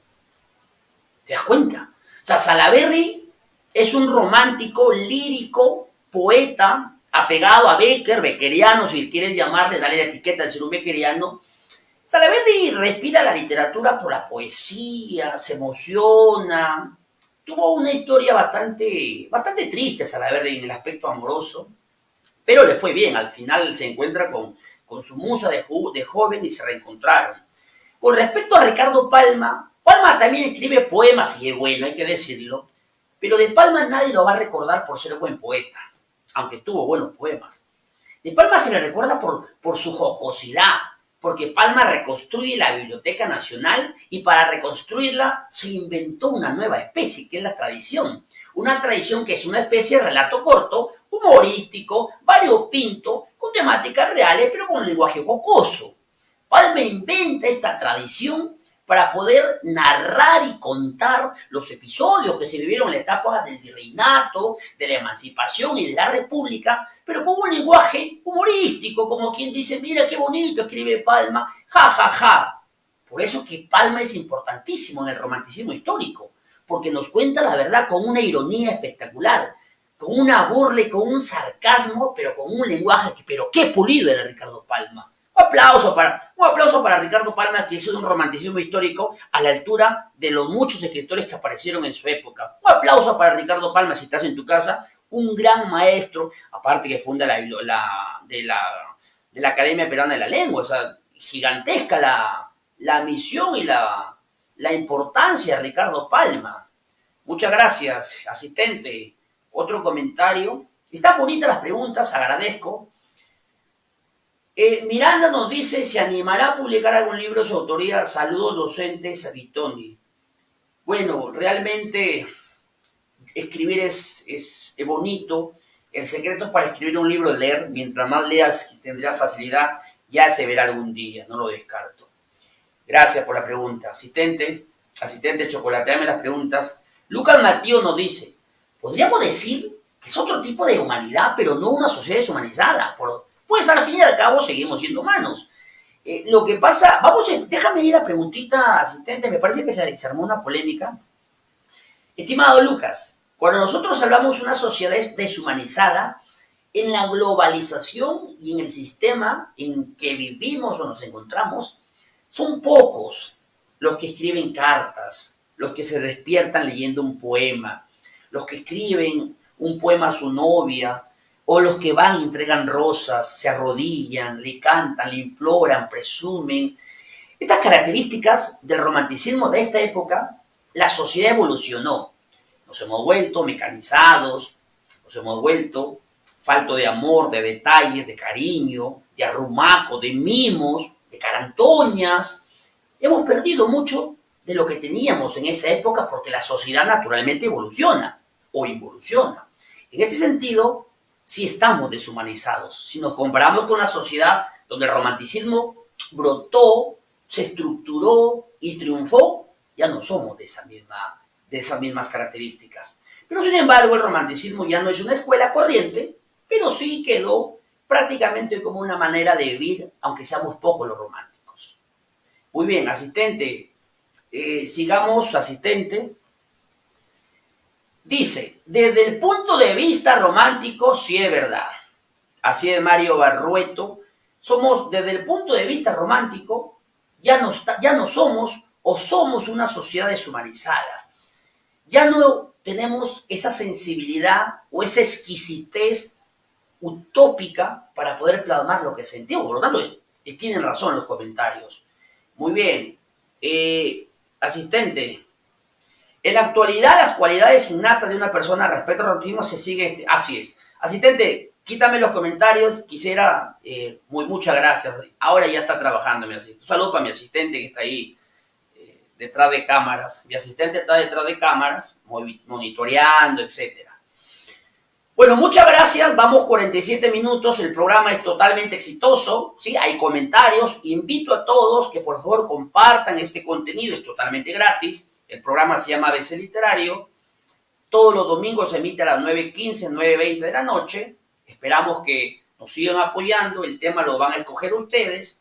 ¿Te das cuenta? O sea, Salaverry es un romántico, lírico, poeta, apegado a Bécquer, beckeriano, si quieres llamarle, dale la etiqueta de ser un beckeriano. Salaverry respira la literatura por la poesía, se emociona. Tuvo una historia bastante triste Salaverry en el aspecto amoroso, pero le fue bien. Al final se encuentra con su musa de joven y se reencontraron. Con respecto a Ricardo Palma, Palma también escribe poemas y es bueno, hay que decirlo, pero de Palma nadie lo va a recordar por ser buen poeta, aunque tuvo buenos poemas. De Palma se le recuerda por su jocosidad, porque Palma reconstruye la Biblioteca Nacional y para reconstruirla se inventó una nueva especie, que es la tradición. Una tradición que es una especie de relato corto, humorístico, variopinto, con temáticas reales, pero con lenguaje jocoso. Palma inventa esta tradición para poder narrar y contar los episodios que se vivieron en la etapa del virreinato, de la emancipación y de la república, pero con un lenguaje humorístico, como quien dice, mira qué bonito escribe Palma, ja, ja, ja. Por eso que Palma es importantísimo en el romanticismo histórico, porque nos cuenta la verdad con una ironía espectacular, con una burla y con un sarcasmo, pero con un lenguaje que, pero qué pulido era Ricardo Palma. Un aplauso para Ricardo Palma, que hizo un romanticismo histórico a la altura de los muchos escritores que aparecieron en su época. Un aplauso para Ricardo Palma si estás en tu casa, un gran maestro, aparte que funda de la Academia Peruana de la Lengua. O sea, gigantesca la misión y la importancia de Ricardo Palma. Muchas gracias, asistente. Otro comentario. Están bonitas las preguntas, agradezco. Miranda nos dice, ¿se animará a publicar algún libro de su autoría? Saludos docentes a Vitoni. Bueno, realmente escribir es bonito. El secreto para escribir un libro es leer. Mientras más leas, tendrás facilidad. Ya se verá algún día, no lo descarto. Gracias por la pregunta. Asistente, chocolateame las preguntas. Lucas Matío nos dice, podríamos decir que es otro tipo de humanidad, pero no una sociedad deshumanizada. Pues al fin y al cabo seguimos siendo humanos. Lo que pasa, déjame ir a preguntita, asistente, me parece que se armó una polémica. Estimado Lucas, cuando nosotros hablamos de una sociedad deshumanizada, en la globalización y en el sistema en que vivimos o nos encontramos, son pocos los que escriben cartas, los que se despiertan leyendo un poema, los que escriben un poema a su novia, o los que van y entregan rosas, se arrodillan, le cantan, le imploran, presumen. Estas características del romanticismo de esta época, la sociedad evolucionó. Nos hemos vuelto mecanizados, nos hemos vuelto falto de amor, de detalles, de cariño, de arrumaco, de mimos, de carantoñas. Hemos perdido mucho de lo que teníamos en esa época porque la sociedad naturalmente evoluciona o involuciona. En este sentido, si estamos deshumanizados, si nos comparamos con una sociedad donde el romanticismo brotó, se estructuró y triunfó, ya no somos de esas mismas características. Pero sin embargo, el romanticismo ya no es una escuela corriente, pero sí quedó prácticamente como una manera de vivir, aunque seamos pocos los románticos. Muy bien, asistente, sigamos, asistente. Dice, desde el punto de vista romántico, sí es verdad. Así es Mario Barrueto. Desde el punto de vista romántico, ya no somos o somos una sociedad deshumanizada. Ya no tenemos esa sensibilidad o esa exquisitez utópica para poder plasmar lo que sentimos. Por lo tanto, tienen razón los comentarios. Muy bien. Asistente. En la actualidad, las cualidades innatas de una persona respecto al romanticismo se sigue. Así es. Asistente, quítame los comentarios. Quisiera. Muchas gracias. Ahora ya está trabajando mi asistente. Un saludo para mi asistente que está ahí detrás de cámaras. Mi asistente está detrás de cámaras, monitoreando, etc. Bueno, muchas gracias. Vamos 47 minutos. El programa es totalmente exitoso. ¿Sí? Hay comentarios. Invito a todos que por favor compartan este contenido. Es totalmente gratis. El programa se llama ABC Literario. Todos los domingos se emite a las 9:15, 9:20 de la noche. Esperamos que nos sigan apoyando. El tema lo van a escoger ustedes.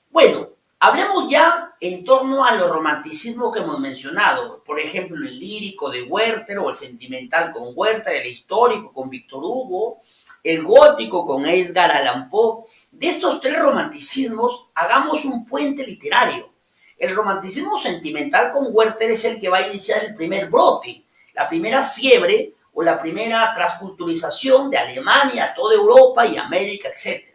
Bueno, hablemos ya en torno a los romanticismos que hemos mencionado. Por ejemplo, el lírico de Werther o el sentimental con Werther, el histórico con Víctor Hugo, el gótico con Edgar Allan Poe. De estos tres romanticismos, hagamos un puente literario. El romanticismo sentimental con Werther es el que va a iniciar el primer brote, la primera fiebre o la primera transculturización de Alemania a toda Europa y América, etc.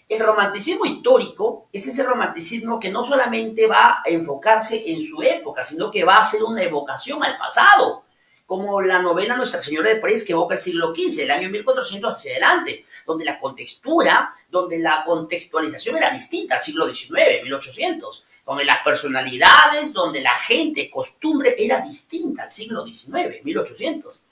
El romanticismo histórico es ese romanticismo que no solamente va a enfocarse en su época, sino que va a hacer una evocación al pasado, como la novela Nuestra Señora de París que evoca el siglo XV, el año 1400 hacia adelante, donde la contextura, donde la contextualización era distinta al siglo XIX, 1800, donde las personalidades, donde la gente, costumbre era distinta al siglo XIX, 1800.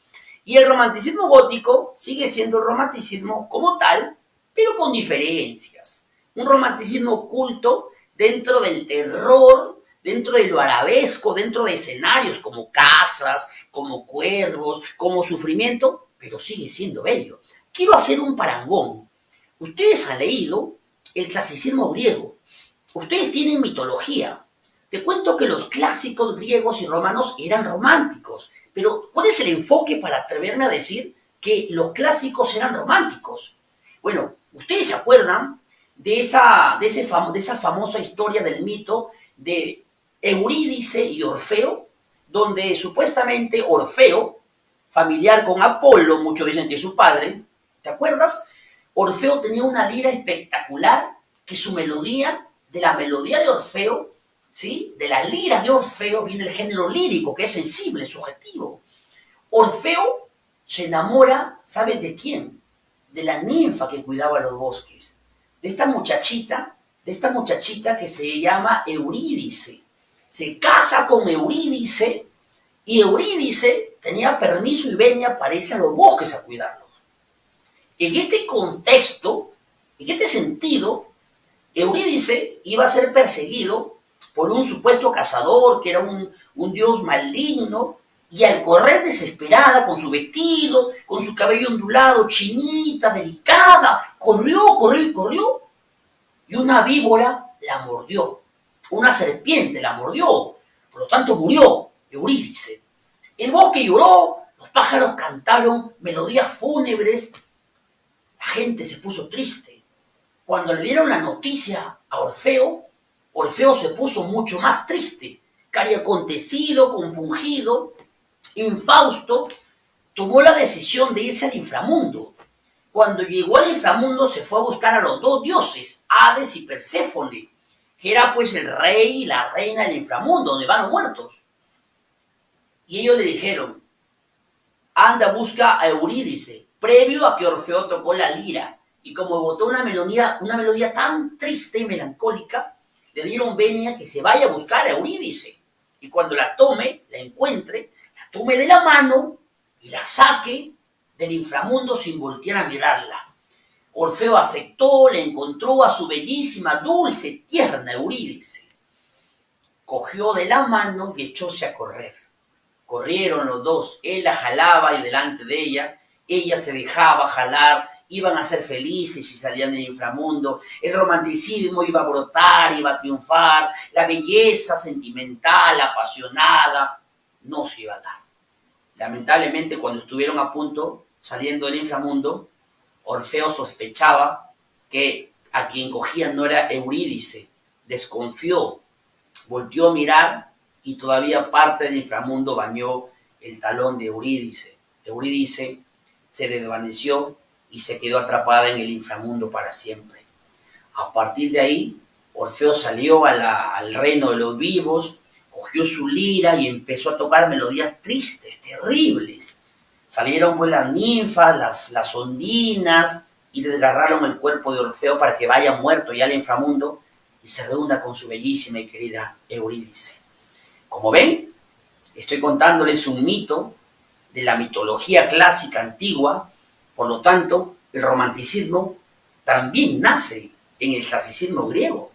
Y el romanticismo gótico sigue siendo el romanticismo como tal, pero con diferencias. Un romanticismo oculto dentro del terror, dentro de lo arabesco, dentro de escenarios como casas, como cuervos, como sufrimiento, pero sigue siendo bello. Quiero hacer un parangón. Ustedes han leído el clasicismo griego. Ustedes tienen mitología. Te cuento que los clásicos griegos y romanos eran románticos. Pero, ¿cuál es el enfoque para atreverme a decir que los clásicos eran románticos? Bueno, ¿ustedes se acuerdan de esa famosa historia del mito de Eurídice y Orfeo? Donde supuestamente Orfeo, familiar con Apolo, muchos dicen que es su padre, ¿te acuerdas? Orfeo tenía una lira espectacular que su melodía, de la melodía de Orfeo, ¿sí? De la lira de Orfeo viene el género lírico, que es sensible, subjetivo. Orfeo se enamora, ¿sabe de quién? De la ninfa que cuidaba los bosques, de esta muchachita que se llama Eurídice. Se casa con Eurídice y Eurídice tenía permiso y venia para irse a los bosques a cuidarlos. En este contexto, en este sentido, Eurídice iba a ser perseguido por un supuesto cazador que era un dios maligno, y al correr desesperada con su vestido, con su cabello ondulado, chinita, delicada, corrió, y una víbora la mordió, una serpiente la mordió, por lo tanto murió Eurídice. El bosque lloró, los pájaros cantaron melodías fúnebres, la gente se puso triste. Cuando le dieron la noticia a Orfeo, Orfeo se puso mucho más triste, cariacontecido, compungido. Infausto tomó la decisión de irse al inframundo. Cuando llegó al inframundo se fue a buscar a los dos dioses, Hades y Perséfone, que era pues el rey y la reina del inframundo, donde van los muertos. Y ellos le dijeron, anda, busca a Eurídice, previo a que Orfeo tocó la lira. Y como botó una melodía tan triste y melancólica, le dieron venia que se vaya a buscar a Eurídice. Y cuando la tome, la encuentre, la tome de la mano y la saque del inframundo sin voltear a mirarla. Orfeo aceptó, le encontró a su bellísima, dulce, tierna Eurídice. Cogió de la mano y echóse a correr. Corrieron los dos, él la jalaba y delante de ella se dejaba jalar, iban a ser felices y salían del inframundo, el romanticismo iba a brotar, iba a triunfar, la belleza sentimental, apasionada, no se iba a dar. Lamentablemente, cuando estuvieron a punto, saliendo del inframundo, Orfeo sospechaba que a quien cogían no era Eurídice, desconfió, volteó a mirar y todavía parte del inframundo bañó el talón de Eurídice. Eurídice se desvaneció y se quedó atrapada en el inframundo para siempre. A partir de ahí, Orfeo salió al reino de los vivos, cogió su lira y empezó a tocar melodías tristes, terribles. Salieron pues las ninfas, las ondinas, y desgarraron el cuerpo de Orfeo para que vaya muerto ya al inframundo y se reúna con su bellísima y querida Eurídice. Como ven, estoy contándoles un mito de la mitología clásica antigua. Por lo tanto, el romanticismo también nace en el clasicismo griego.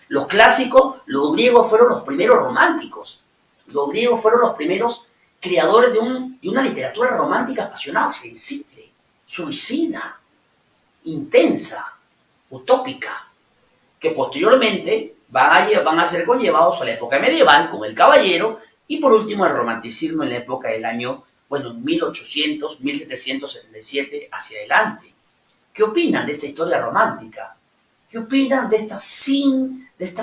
Los griegos fueron los primeros románticos. Los griegos fueron los primeros creadores de una literatura romántica apasionada, sensible, suicida, intensa, utópica, que posteriormente van a ser conllevados a la época medieval con el caballero y por último el romanticismo en la época del año 1800, 1777 hacia adelante. ¿Qué opinan de esta historia romántica? ¿Qué opinan de esta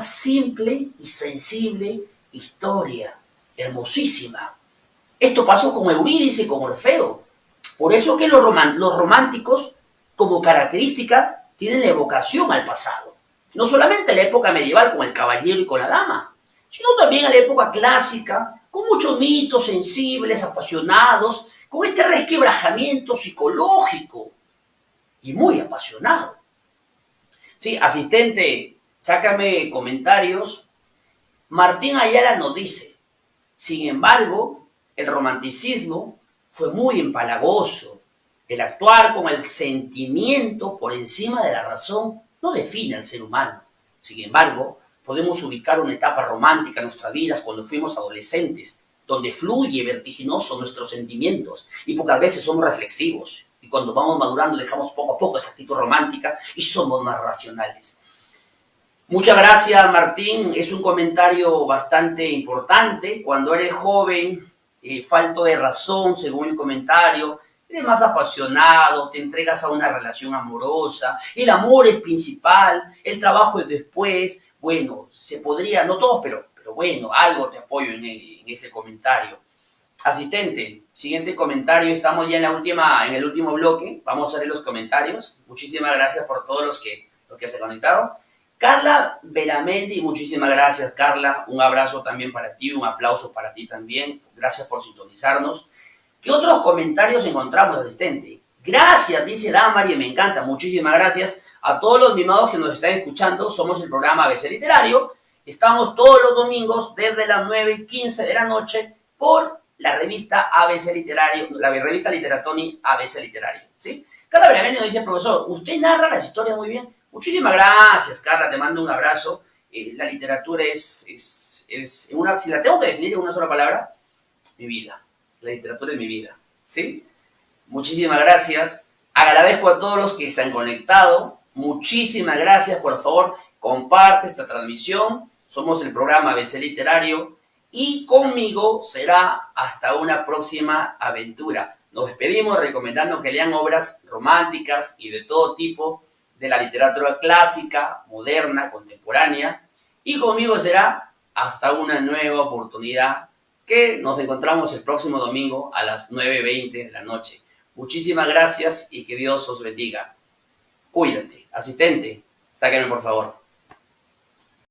simple y sensible historia? Hermosísima. Esto pasó con Eurídice y con Orfeo. Por eso que los románticos, como característica, tienen la evocación al pasado. No solamente en la época medieval con el caballero y con la dama, sino también en la época clásica, con muchos mitos sensibles, apasionados, con este resquebrajamiento psicológico y muy apasionado. Sí, asistente, sácame comentarios. Martín Ayala nos dice, sin embargo, el romanticismo fue muy empalagoso. El actuar con el sentimiento por encima de la razón no define al ser humano. Sin embargo, podemos ubicar una etapa romántica en nuestras vidas cuando fuimos adolescentes, donde fluye vertiginoso nuestros sentimientos y pocas veces somos reflexivos. Y cuando vamos madurando dejamos poco a poco esa actitud romántica y somos más racionales. Muchas gracias, Martín. Es un comentario bastante importante. Cuando eres joven, falto de razón, según el comentario, eres más apasionado, te entregas a una relación amorosa, el amor es principal, el trabajo es después. Bueno, se podría, no todos, pero bueno, algo te apoyo en ese comentario. Asistente, siguiente comentario, estamos ya en el último bloque, vamos a ver los comentarios. Muchísimas gracias por todos los que se conectaron. Carla Beramendi, muchísimas gracias, Carla, un abrazo también para ti, un aplauso para ti también, gracias por sintonizarnos. ¿Qué otros comentarios encontramos, asistente? Gracias, dice Damari, me encanta, muchísimas gracias a todos los mimados que nos están escuchando. Somos el programa ABC Literario. Estamos todos los domingos desde las 9:15 de la noche por la revista ABC Literario, la revista Literatoni ABC Literario, ¿sí? Carla Bravenio nos dice, profesor, usted narra las historias muy bien. Muchísimas gracias, Carla, te mando un abrazo. La literatura es una, si la tengo que definir en una sola palabra, mi vida. La literatura es mi vida, ¿sí? Muchísimas gracias. Agradezco a todos los que se han conectado. Muchísimas gracias. Por favor, comparte esta transmisión. Somos el programa ABC Literario y conmigo será hasta una próxima aventura. Nos despedimos recomendando que lean obras románticas y de todo tipo de la literatura clásica, moderna, contemporánea. Y conmigo será hasta una nueva oportunidad que nos encontramos el próximo domingo a las 9:20 de la noche. Muchísimas gracias y que Dios os bendiga. Cuídate. Asistente, sáquenme por favor.